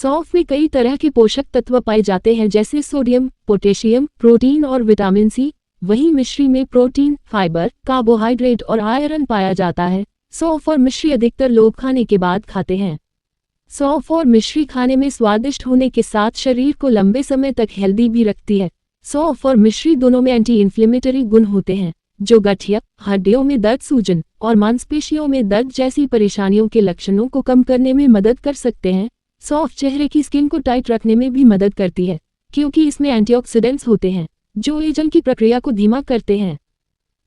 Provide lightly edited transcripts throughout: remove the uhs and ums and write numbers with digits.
सौंफ में कई तरह के पोषक तत्व पाए जाते हैं जैसे सोडियम, पोटेशियम, प्रोटीन और विटामिन सी। वहीं मिश्री में प्रोटीन, फाइबर, कार्बोहाइड्रेट और आयरन पाया जाता है। सौंफ और मिश्री अधिकतर लोग खाने के बाद खाते हैं। सौंफ और मिश्री खाने में स्वादिष्ट होने के साथ शरीर को लंबे समय तक हेल्दी भी रखती है। सौंफ और मिश्री दोनों में एंटी इन्फ्लेमेटरी गुण होते हैं जो गठिया, हड्डियों में दर्द, सूजन और मांसपेशियों में दर्द जैसी परेशानियों के लक्षणों को कम करने में मदद कर सकते हैं। सौंफ चेहरे की स्किन को टाइट रखने में भी मदद करती है क्योंकि इसमें एंटीऑक्सीडेंट्स होते हैं जो एजिंग की प्रक्रिया को धीमा करते हैं।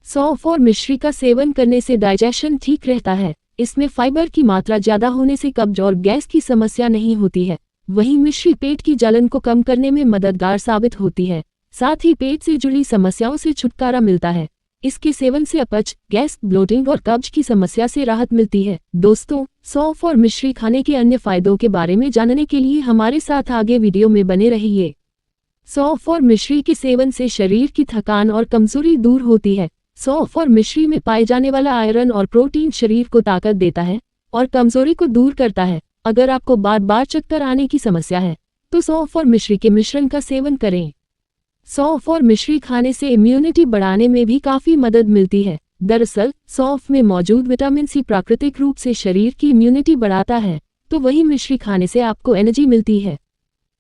सौंफ और मिश्री का सेवन करने से डाइजेशन ठीक रहता है। इसमें फाइबर की मात्रा ज्यादा होने से कब्ज और गैस की समस्या नहीं होती है। वहीं मिश्री पेट की जलन को कम करने में मददगार साबित होती है, साथ ही पेट से जुड़ी समस्याओं से छुटकारा मिलता है। इसके सेवन से अपच, गैस, ब्लोटिंग और कब्ज की समस्या से राहत मिलती है। दोस्तों, सौंफ और मिश्री खाने के अन्य फायदों के बारे में जानने के लिए हमारे साथ आगे वीडियो में बने रहिए। सौंफ और मिश्री के सेवन से शरीर की थकान और कमजोरी दूर होती है। सौंफ और मिश्री में पाए जाने वाला आयरन और प्रोटीन शरीर को ताकत देता है और कमजोरी को दूर करता है। अगर आपको बार बार चक्कर आने की समस्या है तो सौंफ और मिश्री के मिश्रण का सेवन करें। सौंफ और मिश्री खाने से इम्यूनिटी बढ़ाने में भी काफी मदद मिलती है। दरअसल सौंफ में मौजूद विटामिन सी प्राकृतिक रूप से शरीर की इम्यूनिटी बढ़ाता है, तो वही मिश्री खाने से आपको एनर्जी मिलती है।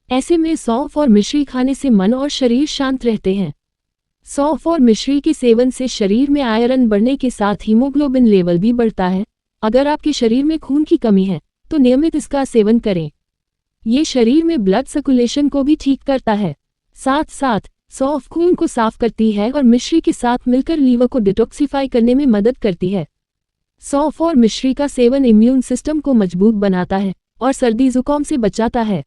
ऐसे में सौंफ और मिश्री खाने से मन और शरीर शांत रहते हैं। सौंफ और मिश्री के सेवन से शरीर में आयरन बढ़ने के साथ हीमोग्लोबिन लेवल भी बढ़ता है। अगर आपके शरीर में खून की कमी है तो नियमित इसका सेवन करें। ये शरीर में ब्लड सर्कुलेशन को भी ठीक करता है। साथ साथ सौंफ खून को साफ करती है और मिश्री के साथ मिलकर लीवर को डिटॉक्सिफाई करने में मदद करती है। सौंफ और मिश्री का सेवन इम्यून सिस्टम को मजबूत बनाता है और सर्दी जुकाम से बचाता है।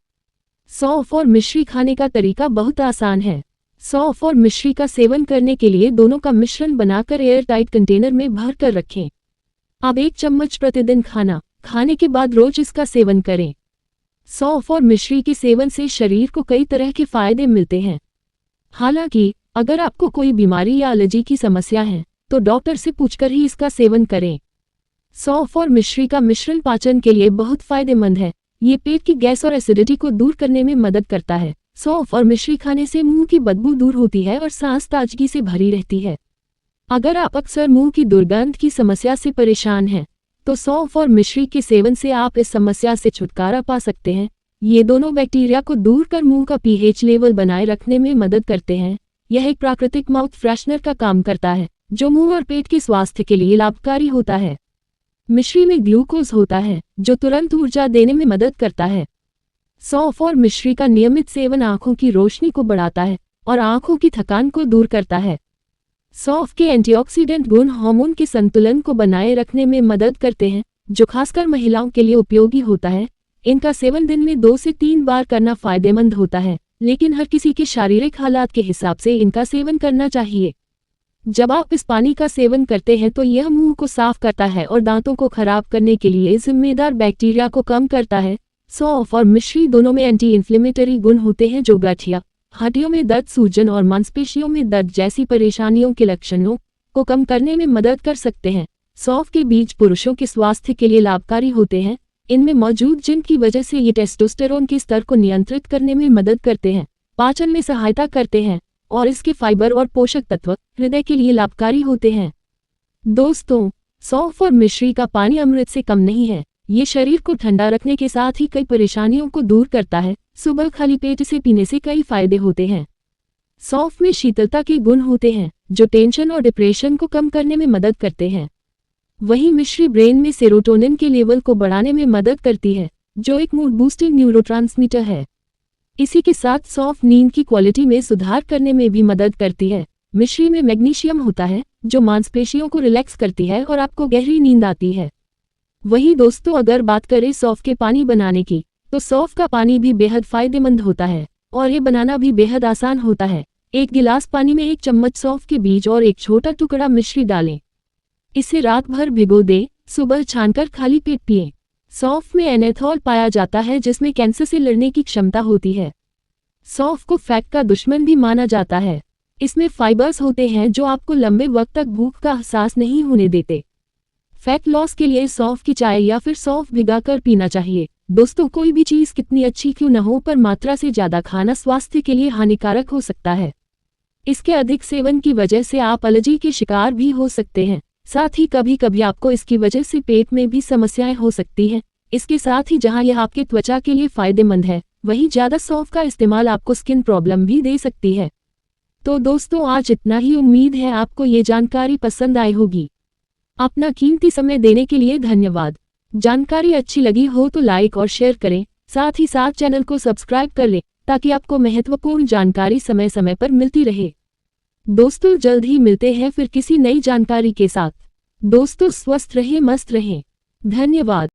सौंफ और मिश्री खाने का तरीका बहुत आसान है। सौंफ और मिश्री का सेवन करने के लिए दोनों का मिश्रण बनाकर एयर टाइट कंटेनर में भर कर रखें। अब 1 चम्मच प्रतिदिन खाने के बाद रोज इसका सेवन करें। सौंफ और मिश्री के सेवन से शरीर को कई तरह के फायदे मिलते हैं। हालांकि अगर आपको कोई बीमारी या एलर्जी की समस्या है तो डॉक्टर से पूछकर ही इसका सेवन करें। सौंफ और मिश्री का मिश्रण पाचन के लिए बहुत फायदेमंद है। ये पेट की गैस और एसिडिटी को दूर करने में मदद करता है। सौंफ और मिश्री खाने से मुंह की बदबू दूर होती है और सांस ताजगी से भरी रहती है। अगर आप अक्सर मुंह की दुर्गंध की समस्या से परेशान हैं, तो सौंफ और मिश्री के सेवन से आप इस समस्या से छुटकारा पा सकते हैं। ये दोनों बैक्टीरिया को दूर कर मुंह का पीएच लेवल बनाए रखने में मदद करते हैं। यह एक प्राकृतिक माउथ फ्रेशनर का काम करता है जो मुंह और पेट के स्वास्थ्य के लिए लाभकारी होता है। मिश्री में ग्लूकोज होता है जो तुरंत ऊर्जा देने में मदद करता है। सौंफ और मिश्री का नियमित सेवन आंखों की रोशनी को बढ़ाता है और आंखों की थकान को दूर करता है। सौंफ के एंटीऑक्सीडेंट गुण हार्मोन के संतुलन को बनाए रखने में मदद करते हैं, जो खासकर महिलाओं के लिए उपयोगी होता है। इनका सेवन दिन में 2 से 3 बार करना फायदेमंद होता है, लेकिन हर किसी के शारीरिक हालात के हिसाब से इनका सेवन करना चाहिए। जब आप इस पानी का सेवन करते हैं तो यह मुंह को साफ करता है और दांतों को खराब करने के लिए जिम्मेदार बैक्टीरिया को कम करता है। सौंफ और मिश्री दोनों में एंटी इन्फ्लेमेटरी गुण होते हैं जो गठिया, हड्डियों में दर्द, सूजन और मांसपेशियों में दर्द जैसी परेशानियों के लक्षणों को कम करने में मदद कर सकते हैं। सौंफ के बीज पुरुषों के स्वास्थ्य के लिए लाभकारी होते हैं। इनमें मौजूद जिंक की वजह से ये टेस्टोस्टेरोन के स्तर को नियंत्रित करने में मदद करते हैं, पाचन में सहायता करते हैं और इसके फाइबर और पोषक तत्व हृदय के लिए लाभकारी होते हैं। दोस्तों, सौंफ और मिश्री का पानी अमृत से कम नहीं है। ये शरीर को ठंडा रखने के साथ ही कई परेशानियों को दूर करता है। सुबह खाली पेट से पीने से कई फायदे होते हैं। सौंफ में शीतलता के गुण होते हैं जो टेंशन और डिप्रेशन को कम करने में मदद करते हैं। वहीं मिश्री ब्रेन में सेरोटोनिन के लेवल को बढ़ाने में मदद करती है, जो एक मूड बूस्टिंग न्यूरोट्रांसमीटर है। इसी के साथ सौंफ नींद की क्वालिटी में सुधार करने में भी मदद करती है। मिश्री में मैग्नीशियम होता है जो मांसपेशियों को रिलैक्स करती है और आपको गहरी नींद आती है। वहीं दोस्तों, अगर बात करें सौंफ के पानी बनाने की, तो सौंफ का पानी भी बेहद फायदेमंद होता है और ये बनाना भी बेहद आसान होता है। 1 गिलास पानी में 1 चम्मच सौंफ के बीज और 1 छोटा टुकड़ा मिश्री डालें। इसे रात भर भिगो दें, सुबह छानकर खाली पेट पिएं। सौंफ में एनेथॉल पाया जाता है जिसमें कैंसर से लड़ने की क्षमता होती है। सौंफ को फैट का दुश्मन भी माना जाता है। इसमें फाइबर्स होते हैं जो आपको लंबे वक्त तक भूख का एहसास नहीं होने देते। फैट लॉस के लिए सौंफ की चाय या फिर सौंफ भिगाकर पीना चाहिए। दोस्तों, कोई भी चीज कितनी अच्छी क्यों न हो, पर मात्रा से ज्यादा खाना स्वास्थ्य के लिए हानिकारक हो सकता है। इसके अधिक सेवन की वजह से आप एलर्जी के शिकार भी हो सकते हैं। साथ ही कभी कभी आपको इसकी वजह से पेट में भी समस्याएं हो सकती हैं। इसके साथ ही जहां यह आपके त्वचा के लिए फायदेमंद है, वहीं ज्यादा सौंफ का इस्तेमाल आपको स्किन प्रॉब्लम भी दे सकती है। तो दोस्तों, आज इतना ही। उम्मीद है आपको ये जानकारी पसंद आई होगी। अपना कीमती समय देने के लिए धन्यवाद। जानकारी अच्छी लगी हो तो लाइक और शेयर करें, साथ ही साथ चैनल को सब्सक्राइब कर लें ताकि आपको महत्वपूर्ण जानकारी समय समय पर मिलती रहे। दोस्तों, जल्द ही मिलते हैं फिर किसी नई जानकारी के साथ। दोस्तों, स्वस्थ रहें, मस्त रहें। धन्यवाद।